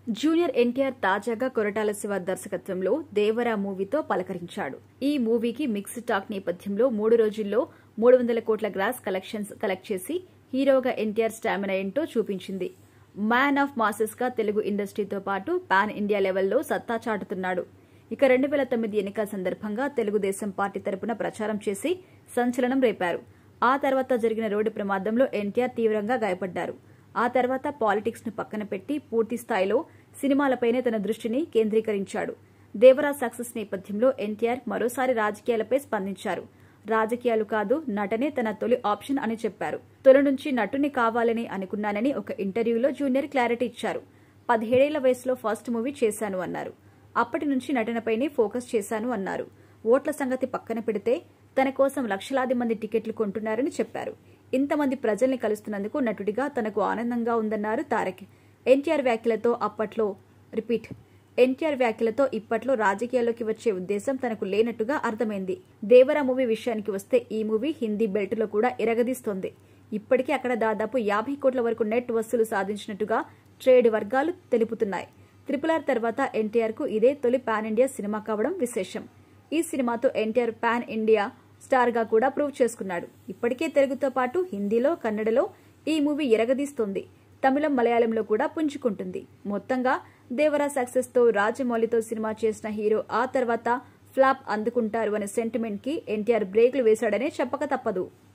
Junior NTR తాజాగా కొరటాల శివ దర్శకత్వంలో దేవరా మూవీతో పలకరించాడు. ఈ మూవీకి మిక్స్డ్ టాక్ నేపథ్యంలో 3 రోజుల్లో 300 కోట్ల గ్రాస్ కలెక్షన్స్ కలెక్ట్ చేసి హీరోగా ఎన్టీఆర్ స్టామినా ఏంటో చూపించింది. మ్యాన్ ఆఫ్ మాసెస్ గా తెలుగు ఇండస్ట్రీతో పాటు పాన్ ఇండియా లెవెల్లో సత్తా చాటుతున్నాడు. ఇక 2009 ఎన్నికల సందర్భంగా తెలుగుదేశం పార్టీ తరపున ప్రచారం చేసి సంచలనం రేపారు. ఆ తర్వాత జరిగిన రోడ్డు ప్రమాదంలో ఎన్టీఆర్ తీవ్రంగా గాయపడ్డారు. ఆ తర్వాత పాలిటిక్స్ ను పక్కన పెట్టి పూర్తి స్థాయిలో సినిమాలపైనే తన దృష్టిని కేంద్రీకరించాడు. దేవరా సక్సెస్ నేపథ్యంలో ఎన్టీఆర్ మరోసారి రాజకీయాలపై స్పందించారు. రాజకీయాలు కాదు, నటనే తన తొలి ఆప్షన్ అని చెప్పారు. తొలి నుంచి నటుని కావాలని అనుకున్నానని ఒక ఇంటర్వ్యూలో జూనియర్ క్లారిటీ ఇచ్చారు. 17 ఏళ్ల వయసులో ఫస్ట్ మూవీ చేశాను అన్నారు. అప్పటి నుంచి నటనపైనే ఫోకస్ చేశాను అన్నారు. ఓట్ల సంగతి పక్కన పెడితే తన కోసం లక్షలాది మంది టికెట్లు కొంటున్నారని చెప్పారు. ఇంతమంది ప్రజల్ని కలుస్తున్నందుకు నటుడిగా తనకు ఆనందంగా ఉందన్నారు తారక్. ఎన్టీఆర్ వ్యాఖ్యలతో ఇప్పట్లో రాజకీయాల్లోకి వచ్చే ఉద్దేశం తనకు లేనట్టుగా అర్థమైంది. దేవరా మూవీ విషయానికి వస్తే ఈ మూవీ హిందీ బెల్ట్లో కూడా ఇరగదీస్తోంది. ఇప్పటికే అక్కడ దాదాపు 50 కోట్ల వరకు నెట్ వసూలు సాధించినట్టుగా ట్రేడ్ వర్గాలు తెలుపుతున్నాయి. RRR తర్వాత ఎన్టీఆర్ కు ఇదే తొలి పాన్ ఇండియా సినిమా కావడం విశేషం. ఈ సినిమాతో ఎన్టీఆర్ పాన్ ఇండియా స్టార్ గా కూడా ప్రూవ్ చేసుకున్నాడు. ఇప్పటికే తెలుగుతో పాటు హిందీలో, కన్నడలో ఈ మూవీ ఇరగదీస్తోంది. తమిళం, మలయాళంలో కూడా పుంజుకుంటుంది. మొత్తంగా దేవరా సక్సెస్ తో రాజమౌళితో సినిమా చేసిన హీరో ఆ తర్వాత ఫ్లాప్ అందుకుంటారు అనే సెంటిమెంట్ కి ఎన్టీఆర్ బ్రేక్లు వేశాడనే చెప్పక తప్పదు.